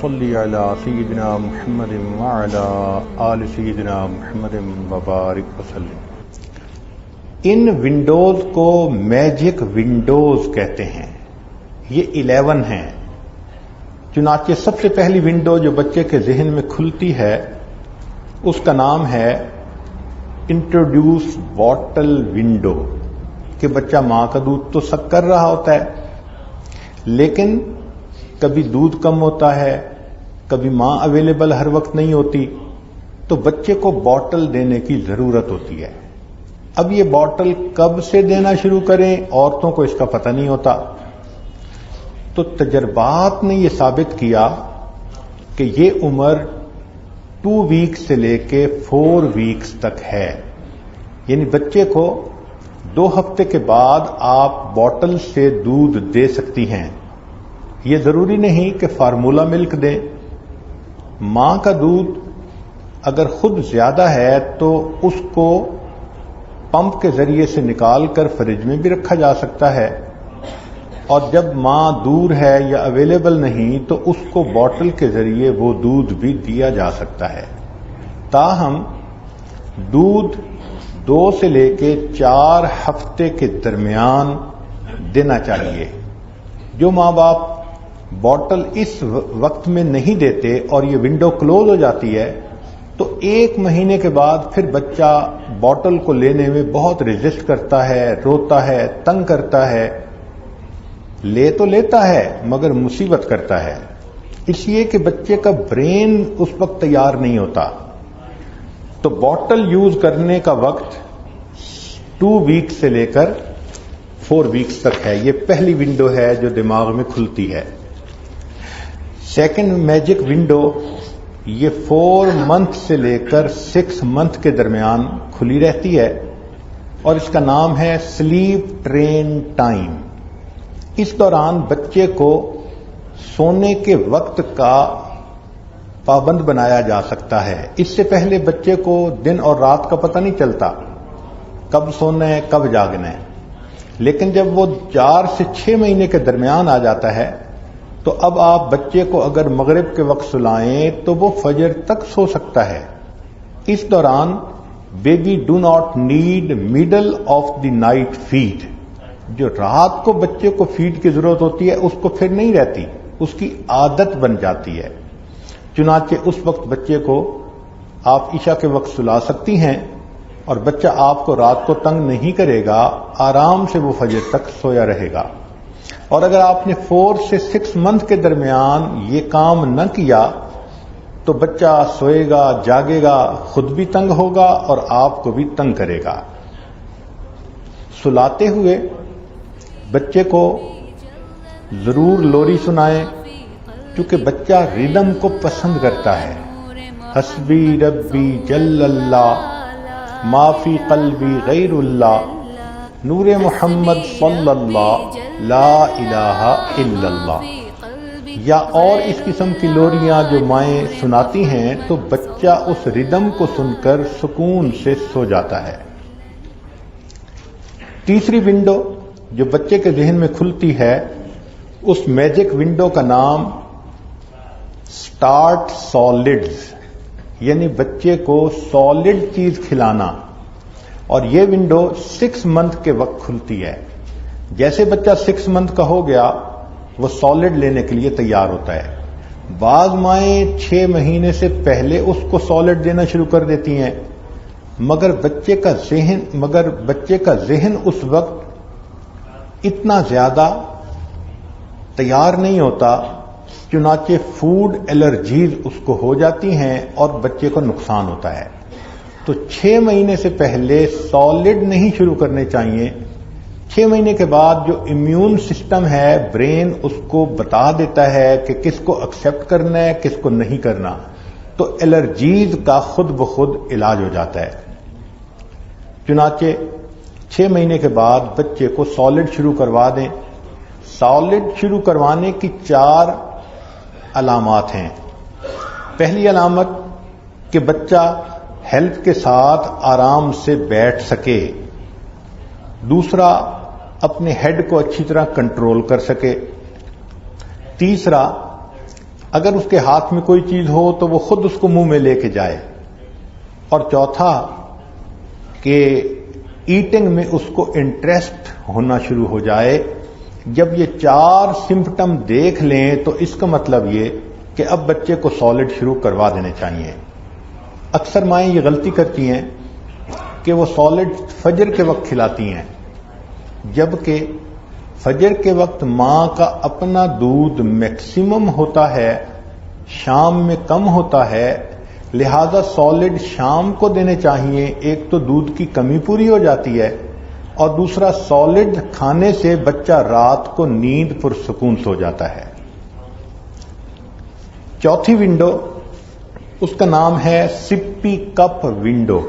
صلی علی سیدنا محمد وعلی آل سیدنا محمد وبارک وسلم۔ ان ونڈوز کو میجک ونڈوز کہتے ہیں، یہ 11 ہیں۔ چنانچہ سب سے پہلی ونڈو جو بچے کے ذہن میں کھلتی ہے اس کا نام ہے انٹروڈیوس باٹل ونڈو، کہ بچہ ماں کا دودھ تو سک کر رہا ہوتا ہے لیکن کبھی دودھ کم ہوتا ہے، کبھی ماں اویلیبل ہر وقت نہیں ہوتی، تو بچے کو باٹل دینے کی ضرورت ہوتی ہے۔ اب یہ باٹل کب سے دینا شروع کریں عورتوں کو اس کا پتہ نہیں ہوتا، تو تجربات نے یہ ثابت کیا کہ یہ عمر 2 ویکس سے لے کے 4 ویکس تک ہے، یعنی بچے کو 2 ہفتے کے بعد آپ باٹل سے دودھ دے سکتی ہیں۔ یہ ضروری نہیں کہ فارمولا ملک دیں، ماں کا دودھ اگر خود زیادہ ہے تو اس کو پمپ کے ذریعے سے نکال کر فریج میں بھی رکھا جا سکتا ہے، اور جب ماں دور ہے یا اویلیبل نہیں تو اس کو باٹل کے ذریعے وہ دودھ بھی دیا جا سکتا ہے۔ تاہم دودھ 2 سے لے کے 4 ہفتے کے درمیان دینا چاہیے۔ جو ماں باپ باٹل اس وقت میں نہیں دیتے اور یہ ونڈو کلوز ہو جاتی ہے تو 1 مہینے کے بعد پھر بچہ باٹل کو لینے میں بہت ریزسٹ کرتا ہے، روتا ہے، تنگ کرتا ہے، لے تو لیتا ہے مگر مصیبت کرتا ہے، اس لیے کہ بچے کا برین اس وقت تیار نہیں ہوتا۔ تو باٹل یوز کرنے کا وقت 2 ویکس سے لے کر 4 ویکس تک ہے۔ یہ پہلی ونڈو ہے جو دماغ میں کھلتی ہے۔ سیکنڈ میجک ونڈو یہ 4 منتھ سے لے کر 6 منتھ کے درمیان کھلی رہتی ہے، اور اس کا نام ہے سلیپ ٹرین ٹائم۔ اس دوران بچے کو سونے کے وقت کا پابند بنایا جا سکتا ہے۔ اس سے پہلے بچے کو دن اور رات کا پتہ نہیں چلتا، کب سونا ہے کب جاگنا ہے، لیکن جب وہ 4 سے 6 مہینے کے درمیان آ جاتا ہے تو اب آپ بچے کو اگر مغرب کے وقت سلائیں تو وہ فجر تک سو سکتا ہے۔ اس دوران baby do not need middle of the night feed, جو رات کو بچے کو فیڈ کی ضرورت ہوتی ہے اس کو پھر نہیں رہتی، اس کی عادت بن جاتی ہے۔ چنانچہ اس وقت بچے کو آپ عشاء کے وقت سلا سکتی ہیں اور بچہ آپ کو رات کو تنگ نہیں کرے گا، آرام سے وہ فجر تک سویا رہے گا۔ اور اگر آپ نے 4 سے 6 منتھ کے درمیان یہ کام نہ کیا تو بچہ سوئے گا، جاگے گا، خود بھی تنگ ہوگا اور آپ کو بھی تنگ کرے گا۔ سلاتے ہوئے بچے کو ضرور لوری سنائیں، کیونکہ بچہ ریدم کو پسند کرتا ہے۔ حسبی ربی جل اللہ ما فی قلبی غیر اللہ، نور محمد صلی اللہ لا الہ الا اللہ، یا اور اس قسم کی لوریاں جو مائیں سناتی ہیں تو بچہ اس ردم کو سن کر سکون سے سو جاتا ہے۔ تیسری ونڈو جو بچے کے ذہن میں کھلتی ہے اس میجک ونڈو کا نام سٹارٹ سالڈز، یعنی بچے کو سالڈ چیز کھلانا، اور یہ ونڈو 6 منتھ کے وقت کھلتی ہے۔ جیسے بچہ 6 منتھ کا ہو گیا وہ سالڈ لینے کے لیے تیار ہوتا ہے۔ بعض مائیں 6 مہینے سے پہلے اس کو سالڈ دینا شروع کر دیتی ہیں، مگر بچے کا ذہن اس وقت اتنا زیادہ تیار نہیں ہوتا، چنانچہ فوڈ الرجیز اس کو ہو جاتی ہیں اور بچے کو نقصان ہوتا ہے۔ تو 6 مہینے سے پہلے سالڈ نہیں شروع کرنے چاہیے۔ 6 مہینے کے بعد جو امیون سسٹم ہے، برین اس کو بتا دیتا ہے کہ کس کو ایکسپٹ کرنا ہے کس کو نہیں کرنا، تو الرجیز کا خود بخود علاج ہو جاتا ہے۔ چنانچہ 6 مہینے کے بعد بچے کو سالڈ شروع کروا دیں۔ سالڈ شروع کروانے کی 4 علامات ہیں۔ پہلی علامت کہ بچہ ہیلپ کے ساتھ آرام سے بیٹھ سکے، دوسرا اپنے ہیڈ کو اچھی طرح کنٹرول کر سکے، تیسرا اگر اس کے ہاتھ میں کوئی چیز ہو تو وہ خود اس کو منہ میں لے کے جائے. اور چوتھا کہ ایٹنگ میں اس کو انٹرسٹ ہونا شروع ہو جائے. جب یہ 4 سمپٹم دیکھ لیں تو اس کا مطلب یہ کہ اب بچے کو سالڈ شروع کروا دینے چاہیے. اکثر مائیں یہ غلطی کرتی ہیں کہ وہ سالڈ فجر کے وقت کھلاتی ہیں، جبکہ فجر کے وقت ماں کا اپنا دودھ میکسیمم ہوتا ہے، شام میں کم ہوتا ہے، لہذا سالڈ شام کو دینے چاہیے. ایک تو دودھ کی کمی پوری ہو جاتی ہے اور دوسرا سالڈ کھانے سے بچہ رات کو نیند پرسکون سو جاتا ہے. چوتھی ونڈو اس کا نام ہے سپی کپ ونڈو،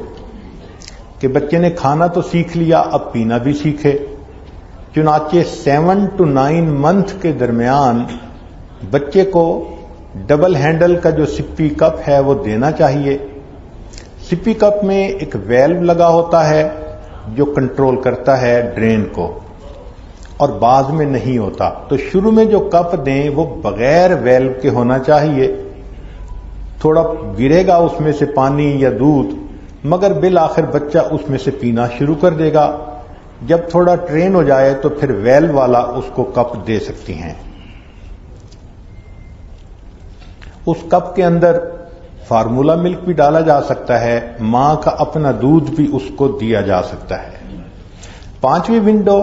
کہ بچے نے کھانا تو سیکھ لیا، اب پینا بھی سیکھے. چنانچہ 7 to 9 منتھ کے درمیان بچے کو ڈبل ہینڈل کا جو سپی کپ ہے وہ دینا چاہیے. سپی کپ میں ایک ویلو لگا ہوتا ہے جو کنٹرول کرتا ہے ڈرین کو، اور بعض میں نہیں ہوتا. تو شروع میں جو کپ دیں وہ بغیر ویلو کے ہونا چاہیے. تھوڑا گرے گا اس میں سے پانی یا دودھ، مگر بالآخر بچہ اس میں سے پینا شروع کر دے گا. جب تھوڑا ٹرین ہو جائے تو پھر ویلو والا اس کو کپ دے سکتی ہیں. اس کپ کے اندر فارمولا ملک بھی ڈالا جا سکتا ہے، ماں کا اپنا دودھ بھی اس کو دیا جا سکتا ہے. 5ویں ونڈو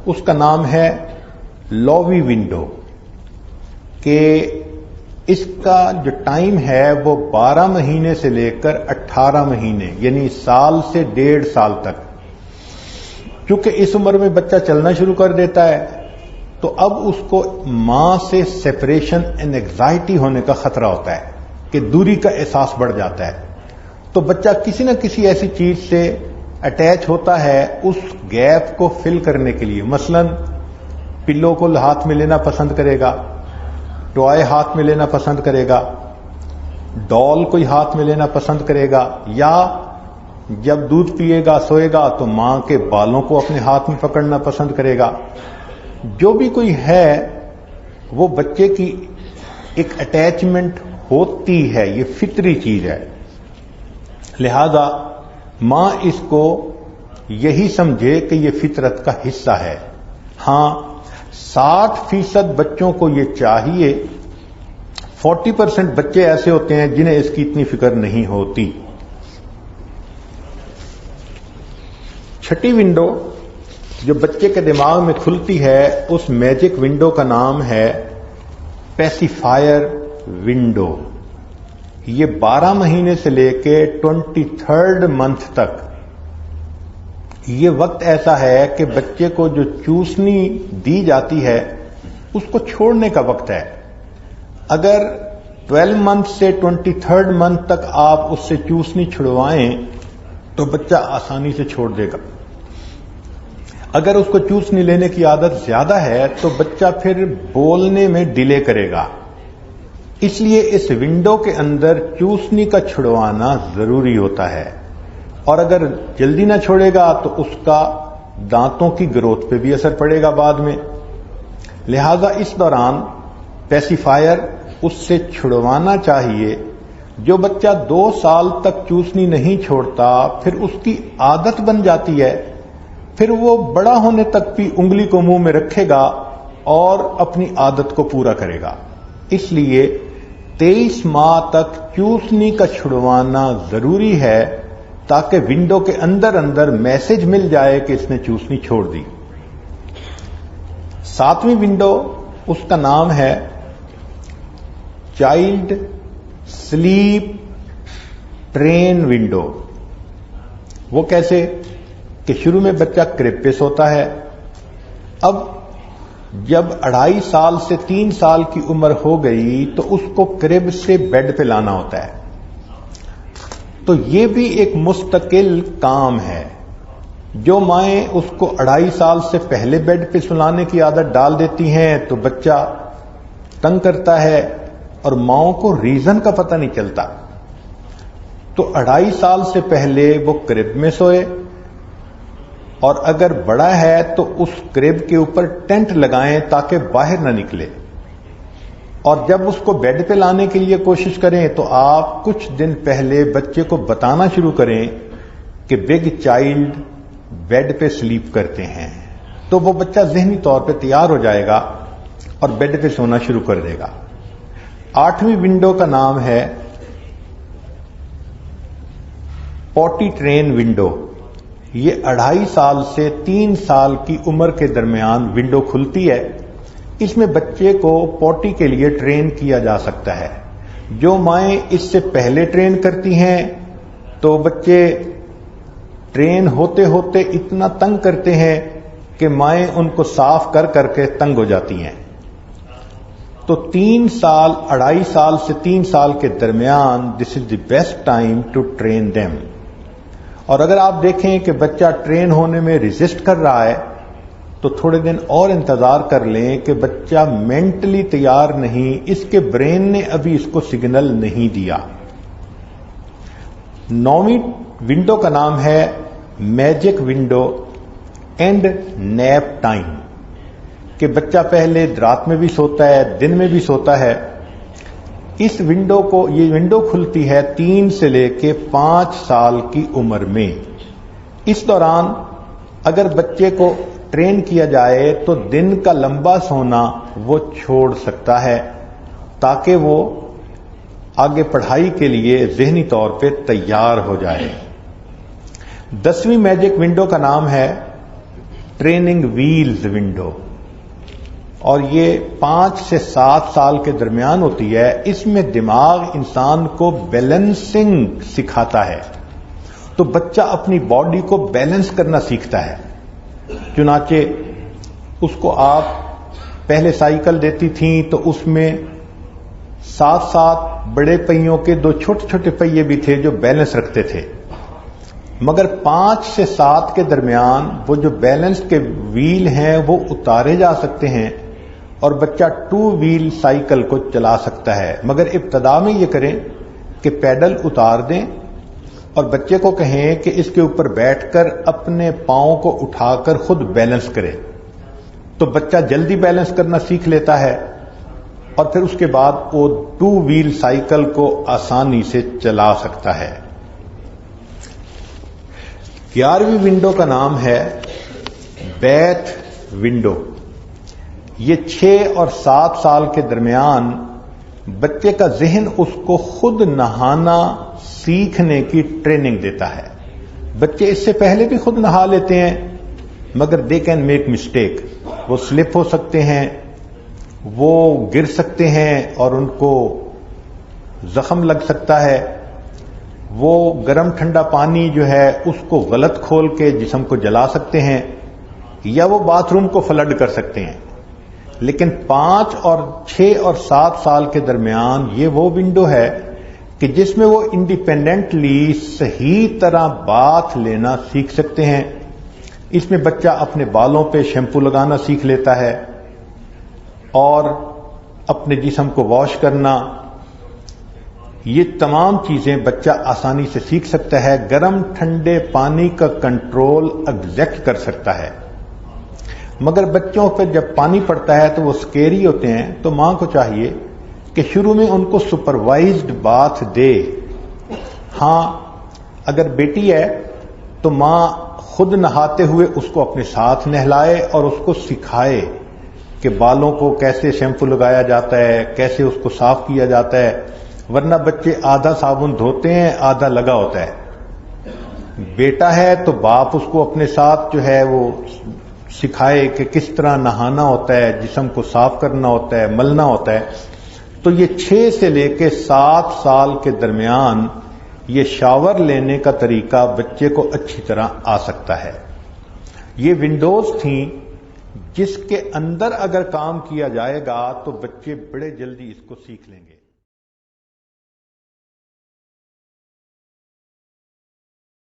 اس کا نام ہے لووی ونڈو، کہ اس کا جو ٹائم ہے وہ 12 مہینے سے لے کر 18 مہینے یعنی سال سے 1.5 سال تک. کیونکہ اس عمر میں بچہ چلنا شروع کر دیتا ہے تو اب اس کو ماں سے سیپریشن اینڈ اینگزائٹی ہونے کا خطرہ ہوتا ہے، کہ دوری کا احساس بڑھ جاتا ہے. تو بچہ کسی نہ کسی ایسی چیز سے اٹیچ ہوتا ہے اس گیپ کو فل کرنے کے لیے. مثلا پلو کو ہاتھ میں لینا پسند کرے گا، ٹوائے ہاتھ میں لینا پسند کرے گا، ڈال کوئی ہاتھ میں لینا پسند کرے گا، یا جب دودھ پیے گا سوئے گا تو ماں کے بالوں کو اپنے ہاتھ میں پکڑنا پسند کرے گا. جو بھی کوئی ہے وہ بچے کی ایک اٹیچمنٹ ہوتی ہے، یہ فطری چیز ہے. لہذا ماں اس کو یہی سمجھے کہ یہ فطرت کا حصہ ہے. ہاں 60% بچوں کو یہ چاہیے، 40% بچے ایسے ہوتے ہیں جنہیں اس کی اتنی فکر نہیں ہوتی. 6ٹھی ونڈو جو بچے کے دماغ میں کھلتی ہے اس میجک ونڈو کا نام ہے پیسیفائر ونڈو. یہ 12 مہینے سے لے کے 23rd منتھ تک یہ وقت ایسا ہے کہ بچے کو جو چوسنی دی جاتی ہے اس کو چھوڑنے کا وقت ہے. اگر 12 منتھ سے 23rd منتھ تک آپ اس سے چوسنی چھڑوائیں تو بچہ آسانی سے چھوڑ دے گا. اگر اس کو چوسنی لینے کی عادت زیادہ ہے تو بچہ پھر بولنے میں ڈیلے کرے گا. اس لیے اس ونڈو کے اندر چوسنی کا چھڑوانا ضروری ہوتا ہے، اور اگر جلدی نہ چھوڑے گا تو اس کا دانتوں کی گروتھ پہ بھی اثر پڑے گا بعد میں. لہذا اس دوران پیسیفائر اس سے چھڑوانا چاہیے. جو بچہ 2 سال تک چوسنی نہیں چھوڑتا پھر اس کی عادت بن جاتی ہے، پھر وہ بڑا ہونے تک بھی انگلی کو منہ میں رکھے گا اور اپنی عادت کو پورا کرے گا. اس لیے 23 ماہ تک چوسنی کا چھڑوانا ضروری ہے تاکہ ونڈو کے اندر اندر میسج مل جائے کہ اس نے چوسنی چھوڑ دی. 7ویں ونڈو اس کا نام ہے چائلڈ سلیپ ٹرین ونڈو. وہ کیسے کہ شروع میں بچہ کرب پہ سوتا ہے، اب جب 2.5 سال سے 3 سال کی عمر ہو گئی تو اس کو کرب سے بیڈ پہ لانا ہوتا ہے. تو یہ بھی ایک مستقل کام ہے. جو مائیں اس کو 2.5 سال سے پہلے بیڈ پہ سلانے کی عادت ڈال دیتی ہیں تو بچہ تنگ کرتا ہے اور ماؤں کو ریزن کا پتہ نہیں چلتا. تو 2.5 سال سے پہلے وہ کرب میں سوئے، اور اگر بڑا ہے تو اس کرب کے اوپر ٹینٹ لگائیں تاکہ باہر نہ نکلے. اور جب اس کو بیڈ پہ لانے کے لیے کوشش کریں تو آپ کچھ دن پہلے بچے کو بتانا شروع کریں کہ بگ چائلڈ بیڈ پہ سلیپ کرتے ہیں، تو وہ بچہ ذہنی طور پہ تیار ہو جائے گا اور بیڈ پہ سونا شروع کر دے گا۔ 8ویں ونڈو کا نام ہے پوٹی ٹرین ونڈو۔ یہ 2.5 سال سے 3 سال کی عمر کے درمیان ونڈو کھلتی ہے۔ اس میں بچے کو پوٹی کے لیے ٹرین کیا جا سکتا ہے۔ جو مائیں اس سے پہلے ٹرین کرتی ہیں تو بچے ٹرین ہوتے ہوتے اتنا تنگ کرتے ہیں کہ مائیں ان کو صاف کر کر کے تنگ ہو جاتی ہیں۔ تو 3 سال 2.5 سال سے 3 سال کے درمیان this is the best time to train them. اور اگر آپ دیکھیں کہ بچہ ٹرین ہونے میں ریزسٹ کر رہا ہے تو تھوڑے دن اور انتظار کر لیں کہ بچہ مینٹلی تیار نہیں، اس کے برین نے ابھی اس کو سگنل نہیں دیا۔ 9ویں ونڈو کا نام ہے magic window and nap time, کہ بچہ پہلے رات میں بھی سوتا ہے، دن میں بھی سوتا ہے۔ اس ونڈو کو، یہ ونڈو کھلتی ہے 3 سے لے کے 5 سال کی عمر میں۔ اس دوران اگر بچے کو ٹرین کیا جائے تو دن کا لمبا سونا وہ چھوڑ سکتا ہے تاکہ وہ آگے پڑھائی کے لیے ذہنی طور پہ تیار ہو جائے۔ 10ویں میجک ونڈو کا نام ہے ٹریننگ ویلز ونڈو، اور یہ 5 سے 7 سال کے درمیان ہوتی ہے۔ اس میں دماغ انسان کو بیلنسنگ سکھاتا ہے، تو بچہ اپنی باڈی کو بیلنس کرنا سیکھتا ہے۔ چنانچہ اس کو آپ پہلے سائیکل دیتی تھیں تو اس میں 7 بڑے پہیوں کے 2 چھوٹے چھوٹے پہیے بھی تھے جو بیلنس رکھتے تھے، مگر 5 سے 7 کے درمیان وہ جو بیلنس کے ویل ہیں وہ اتارے جا سکتے ہیں اور بچہ 2 ویل سائیکل کو چلا سکتا ہے۔ مگر ابتدا میں یہ کریں کہ پیڈل اتار دیں اور بچے کو کہیں کہ اس کے اوپر بیٹھ کر اپنے پاؤں کو اٹھا کر خود بیلنس کرے، تو بچہ جلدی بیلنس کرنا سیکھ لیتا ہے اور پھر اس کے بعد وہ 2 ویل سائیکل کو آسانی سے چلا سکتا ہے۔ 11ویں ونڈو کا نام ہے بیتھ ونڈو۔ یہ 6 اور 7 سال کے درمیان بچے کا ذہن اس کو خود نہانا سیکھنے کی ٹریننگ دیتا ہے۔ بچے اس سے پہلے بھی خود نہا لیتے ہیں مگر دے کین میک مسٹیک، وہ سلپ ہو سکتے ہیں، وہ گر سکتے ہیں اور ان کو زخم لگ سکتا ہے، وہ گرم ٹھنڈا پانی جو ہے اس کو غلط کھول کے جسم کو جلا سکتے ہیں، یا وہ باتھ روم کو فلڈ کر سکتے ہیں۔ لیکن 5 اور 6 اور 7 سال کے درمیان یہ وہ ونڈو ہے کہ جس میں وہ انڈیپینڈنٹلی صحیح طرح باتھ لینا سیکھ سکتے ہیں۔ اس میں بچہ اپنے بالوں پہ شیمپو لگانا سیکھ لیتا ہے اور اپنے جسم کو واش کرنا، یہ تمام چیزیں بچہ آسانی سے سیکھ سکتا ہے۔ گرم ٹھنڈے پانی کا کنٹرول ایگزیکٹ کر سکتا ہے۔ مگر بچوں پہ جب پانی پڑتا ہے تو وہ سکیری ہوتے ہیں، تو ماں کو چاہیے کہ شروع میں ان کو سپروائزڈ باتھ دے۔ ہاں اگر بیٹی ہے تو ماں خود نہاتے ہوئے اس کو اپنے ساتھ نہلائے اور اس کو سکھائے کہ بالوں کو کیسے شیمپو لگایا جاتا ہے، کیسے اس کو صاف کیا جاتا ہے، ورنہ بچے آدھا صابن دھوتے ہیں آدھا لگا ہوتا ہے۔ بیٹا ہے تو باپ اس کو اپنے ساتھ جو ہے وہ سکھائے کہ کس طرح نہانا ہوتا ہے، جسم کو صاف کرنا ہوتا ہے، ملنا ہوتا ہے۔ تو یہ 6 سے لے کے 7 سال کے درمیان یہ شاور لینے کا طریقہ بچے کو اچھی طرح آ سکتا ہے۔ یہ ونڈوز تھیں جس کے اندر اگر کام کیا جائے گا تو بچے بڑے جلدی اس کو سیکھ لیں گے۔